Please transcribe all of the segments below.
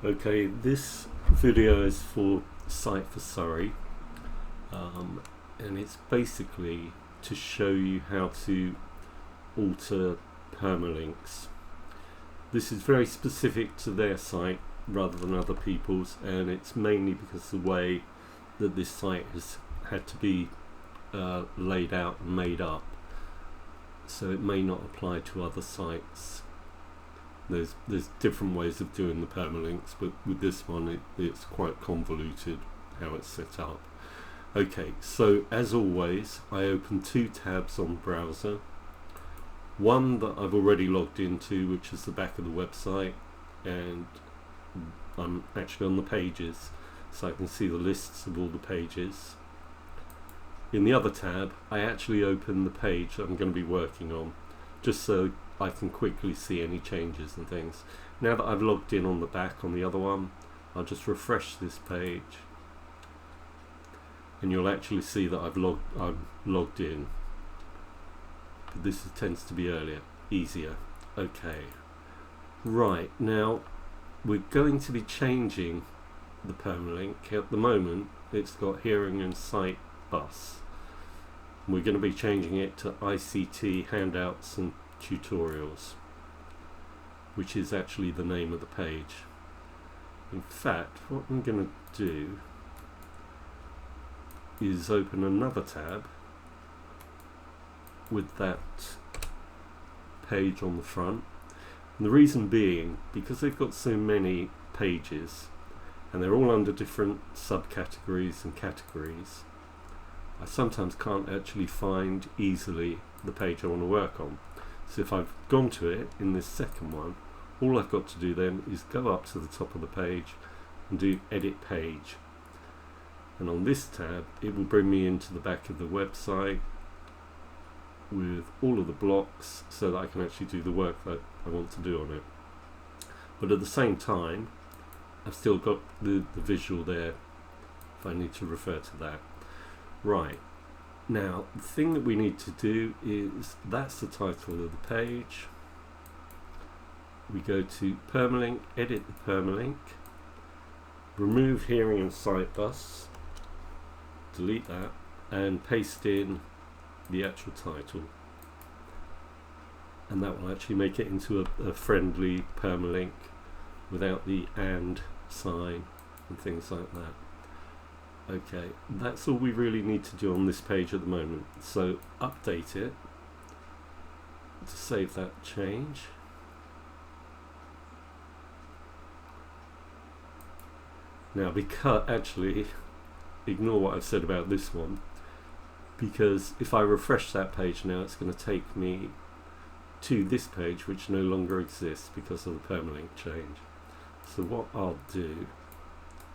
Okay, this video is for Site for Surrey, and it's basically to show you how to alter permalinks. This is very specific to their site rather than other people's, and it's mainly because of the way that this site has had to be laid out and made up, so it may not apply to other sites. There's different ways of doing the permalinks, but with this one it's quite convoluted how it's set up. Okay, so as always I open two tabs on the browser. One that I've already logged into, which is the back of the website, and I'm actually on the pages, so I can see the lists of all the pages. In the other tab I actually open the page that I'm going to be working on, just so I can quickly see any changes and things. Now that I've logged in on the back on the other one, I'll just refresh this page and you'll actually see that I'm logged in. But this tends to be easier. Okay, right, now we're going to be changing the permalink. At the moment it's got hearing and sight bus. We're going to be changing it to ICT handouts and tutorials, which is actually the name of the page. In fact, what I'm going to do is open another tab with that page on the front, and the reason being because they've got so many pages and they're all under different subcategories and categories, I sometimes can't actually find easily the page I want to work on. So if I've gone to it in this second one, all I've got to do then is go up to the top of the page and do edit page, and on this tab it will bring me into the back of the website with all of the blocks so that I can actually do the work that I want to do on it. But at the same time I've still got the visual there if I need to refer to that. Right, now the thing that we need to do is, that's the title of the page. We go to permalink, edit the permalink, remove hearing and sight bus, delete that, and paste in the actual title, and that will actually make it into a friendly permalink without the and sign and things like that. Okay, that's all we really need to do on this page at the moment, so update it to save that change. Now, because actually ignore what I've said about this one, because if I refresh that page now it's going to take me to this page which no longer exists because of the permalink change. So what I'll do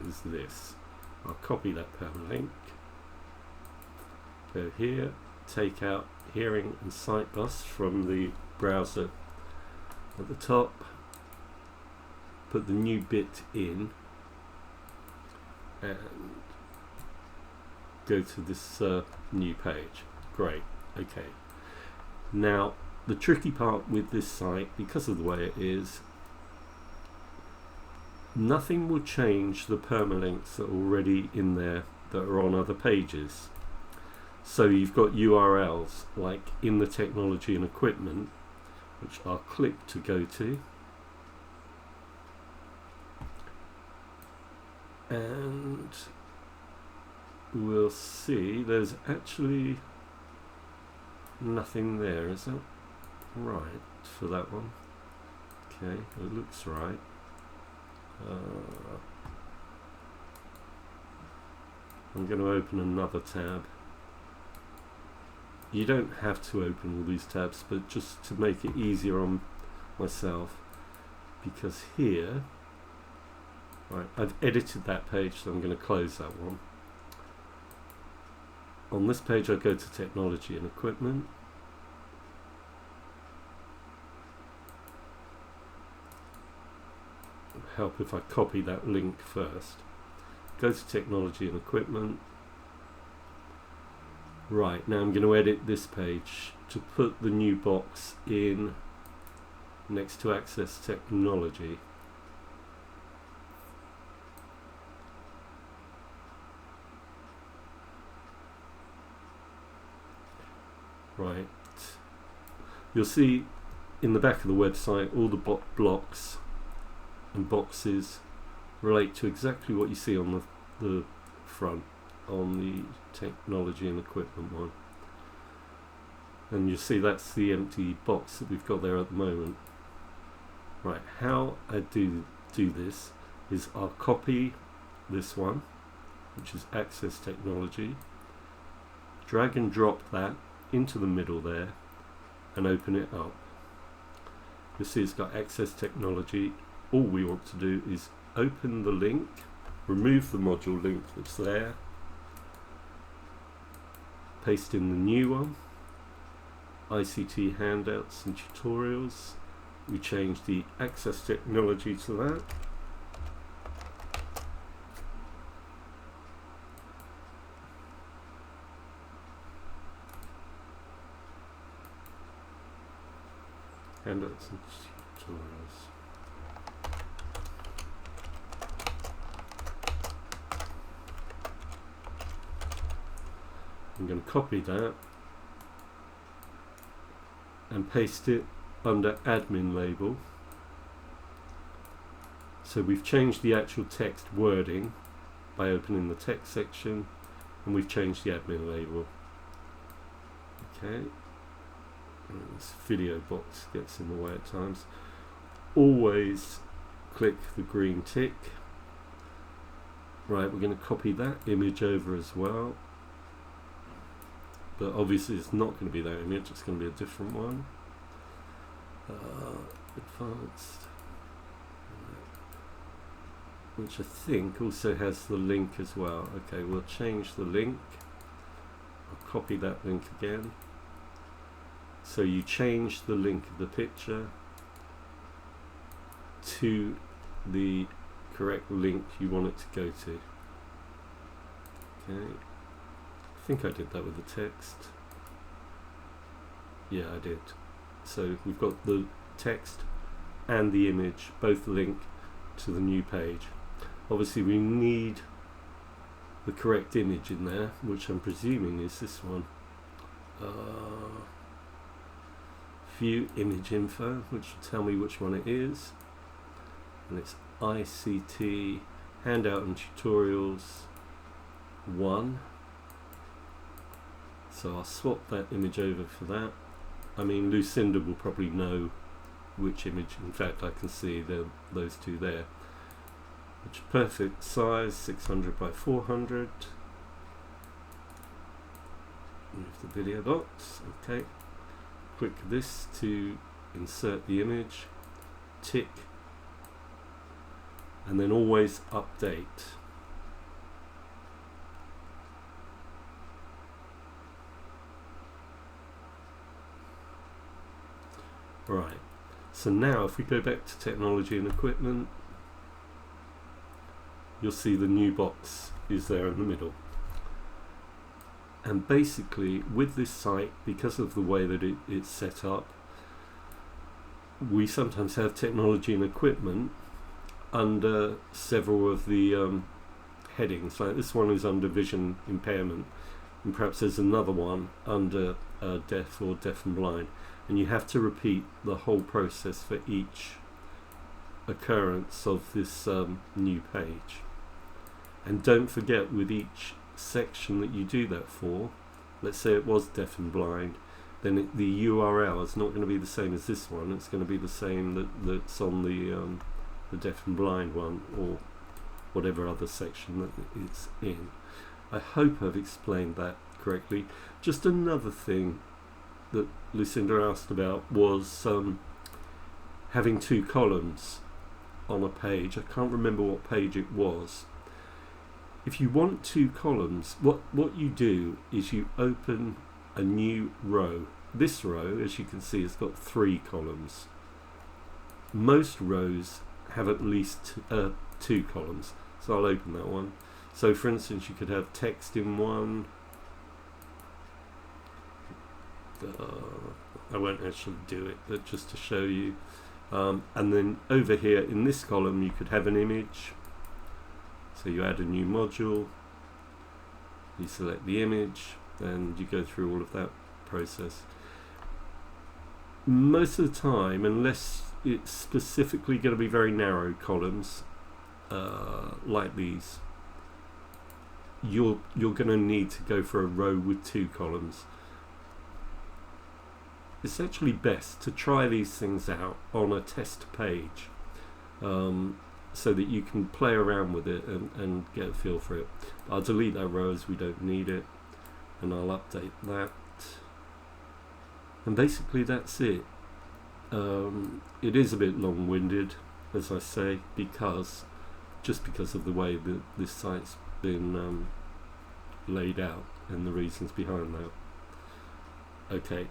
is this. I'll copy that permalink, go here, take out hearing and sight bus from the browser at the top, put the new bit in, and go to this new page. Great. Okay, now the tricky part with this site, because of the way it is, nothing will change the permalinks that are already in there that are on other pages. So you've got URLs like in the technology and equipment, which I'll click to go to, and we'll see there's actually nothing there, is that right for that one? Okay, it looks right. I'm going to open another tab. You don't have to open all these tabs, but just to make it easier on myself, because here, right, I've edited that page, so I'm going to close that one. On this page I go to technology and equipment, help if I copy that link first. Go to technology and equipment. Right, now I'm going to edit this page to put the new box in next to access technology. Right, you'll see in the back of the website all the blocks and boxes relate to exactly what you see on the front on the technology and equipment one, and you see that's the empty box that we've got there at the moment. Right, how I do this is I'll copy this one, which is access technology, drag and drop that into the middle there and open it up. You'll see it's got access technology. All we want to do is open the link, remove the module link that's there, paste in the new one, ICT handouts and tutorials. We change the access technology to that. Handouts and tutorials. I'm going to copy that and paste it under admin label. So we've changed the actual text wording by opening the text section, and we've changed the admin label. Okay, and this video box gets in the way at times. Always click the green tick. Right, we're going to copy that image over as well, but obviously it's not going to be that image, it's going to be a different one. Advanced, which I think also has the link as well. Okay, we'll change the link. I'll copy that link again. So you change the link of the picture to the correct link you want it to go to. Okay, I think I did that with the text. Yeah, I did. So we've got the text and the image both link to the new page. Obviously we need the correct image in there, which I'm presuming is this one. View image info, which will tell me which one it is, and it's ICT handout and tutorials 1. So I'll swap that image over for that. I mean, Lucinda will probably know which image. In fact, I can see those two there. Which perfect size, 600 by 400. Move the video box. Okay. Click this to insert the image. Tick. And then always update. Right, so now if we go back to technology and equipment, you'll see the new box is there in the middle. And basically with this site, because of the way that it's set up, we sometimes have technology and equipment under several of the headings. Like this one is under vision impairment, and perhaps there's another one under deaf or deaf and blind. And you have to repeat the whole process for each occurrence of this new page. And don't forget, with each section that you do that for, let's say it was deaf and blind, then the URL is not going to be the same as this one. It's going to be the same that's on the deaf and blind one, or whatever other section that it's in. I hope I've explained that correctly. Just another thing that Lucinda asked about was having two columns on a page. I can't remember what page it was. If you want two columns, what you do is you open a new row. This row, as you can see, has got 3 columns. Most rows have at least 2 columns, so I'll open that one. So for instance, you could have text in one. I won't actually do it, but just to show you. And then over here in this column you could have an image. So you add a new module, you select the image, and you go through all of that process. Most of the time, unless it's specifically going to be very narrow columns like these, you're going to need to go for a row with 2 columns. It's actually best to try these things out on a test page, so that you can play around with it and get a feel for it. I'll delete that row as we don't need it, and I'll update that. And basically that's it. It is a bit long-winded, as I say, because of the way that this site's been laid out and the reasons behind that. Okay.